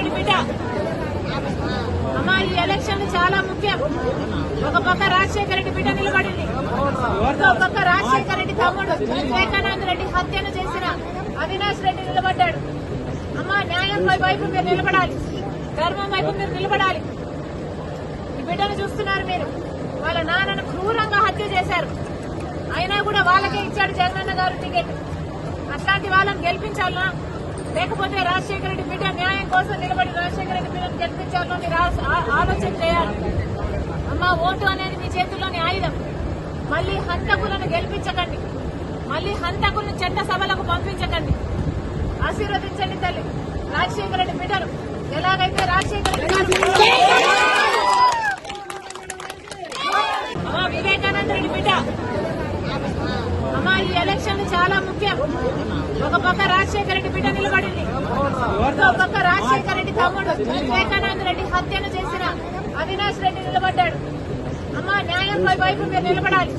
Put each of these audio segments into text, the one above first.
రెడ్డి బిడ్డ అమ్మా ఈ ఎలక్షన్ చాలా ముఖ్యం. ఒక పక్క రాజశేఖర రెడ్డి బిడ్డ నిలబడింది, ఇంకో పక్క రాజశేఖర రెడ్డి తమ్ముడు వివేకానంద రెడ్డి హత్యను చేసిన అవినాష్ రెడ్డి నిలబడ్డాడు. అమ్మా న్యాయం వైపు మీరు నిలబడాలి, ధర్మం వైపు మీరు నిలబడాలి. ఈ బిడ్డను చూస్తున్నారు మీరు. వాళ్ళ నాన్నను క్రూరంగా హత్య చేశారు, అయినా కూడా వాళ్ళకే ఇచ్చాడు జగనన్న గారు టికెట్. అట్లాంటి వాళ్ళని గెలిపించాలనా, లేకపోతే రాజశేఖర రెడ్డి బిడ్డ న్యాయం కోసం నిలబడి రాజశేఖర రెడ్డి బిడ్డను గెలిపించాలనో మీరు ఆలోచన చేయాలి. అమ్మ ఓటు అనేది మీ చేతుల్లోని ఆయుధం. మళ్లీ హంతకులను గెలిపించకండి, మళ్లీ హంతకులను చట్ట సభలకు పంపించకండి. ఆశీర్వదించండి తల్లి రాజశేఖర రెడ్డి బిడ్డను. ఎలాగైతే రాజశేఖర రెడ్డి వివేకానంద రెడ్డి బిడ్డ అమ్మా ఈ ఎలక్షన్ చాలా ముఖ్యం. ఒక పక్క రాజశేఖర రెడ్డి బిడ్డ నిలబడింది, ఇంకో పక్క రాజశేఖర రెడ్డి తమ్ముడు వివేకానంద రెడ్డి హత్యను చేసిన అవినాష్ రెడ్డి నిలబడ్డాడు. అమ్మా న్యాయం వైపు మీరు నిలబడాలి,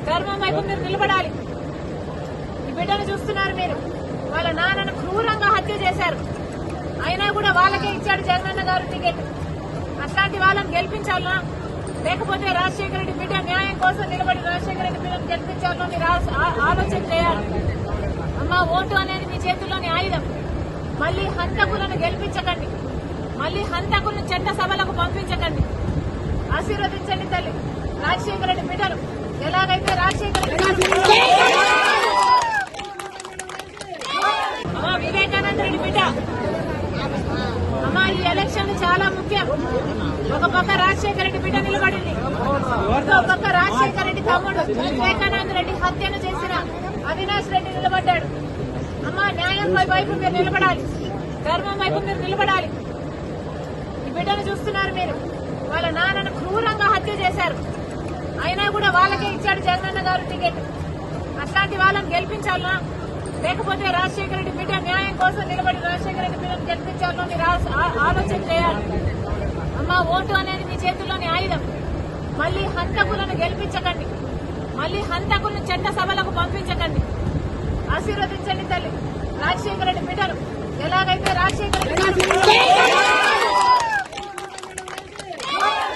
ధర్మం వైపు మీరు నిలబడాలి. ఈ బిడ్డను చూస్తున్నారు మీరు. వాళ్ళ నాన్నను క్రూరంగా హత్య చేశారు, అయినా కూడా వాళ్ళకే ఇచ్చాడు జగనన్న గారు టికెట్. అట్లాంటి వాళ్ళని గెలిపించాలనా, లేకపోతే రాజశేఖర రెడ్డి బిడ్డ న్యాయం కోసం నిలబడి రాజశేఖర రెడ్డి బిడ్డను గెలిపించాలనో మీరు ఆలోచన చేయాలి. అమ్మ ఓటు అనేది మీ చేతుల్లోని ఆయుధం. మళ్లీ హంతకులను గెలిపించకండి, మళ్లీ హంతకులను చట్ట సభలకు పంపించకండి. ఆశీర్వదించండి తల్లి రాజశేఖర రెడ్డి బిడ్డను. ఎలాగైతే రాజశేఖర రెడ్డి వివేకానంద రెడ్డి బిడ్డ అమ్మా ఈ ఎలక్షన్ చాలా ముఖ్యం. ఒక పక్క రాజశేఖర రెడ్డి బిడ్డ నిలబడింది, ఇంకో పక్క రాజశేఖర రెడ్డి తమ్ముడు వివేకానంద రెడ్డి హత్యను చేసిన అవినాష్ రెడ్డి నిలబడ్డాడు. అమ్మా న్యాయం వైపు మీరు నిలబడాలి, ధర్మం వైపు మీరు నిలబడాలి. ఈ బిడ్డను చూస్తున్నారు మీరు. వాళ్ళ నాన్నను క్రూరంగా హత్య చేశారు, అయినా కూడా వాళ్ళకే ఇచ్చాడు జగనన్న గారు టికెట్. అట్లాంటి వాళ్ళని గెలిపించాలనా, లేకపోతే రాజశేఖర రెడ్డి బిడ్డ న్యాయం కోసం నిలబడి రాజశేఖర రెడ్డి బిడ్డను గెలిపించాలనో మీరు ఆలోచన చేయాలి. అమ్మ ఓటు అనేది మీ చేతుల్లోని ఆయుధం. మళ్లీ హంతకులను గెలిపించకండి, మళ్లీ హంతకులను చట్ట సభలకు పంపించకండి. ఆశీర్వదించండి తల్లి రాజశేఖర రెడ్డి బిడ్డను. ఎలాగైతే రాజశేఖర రెడ్డి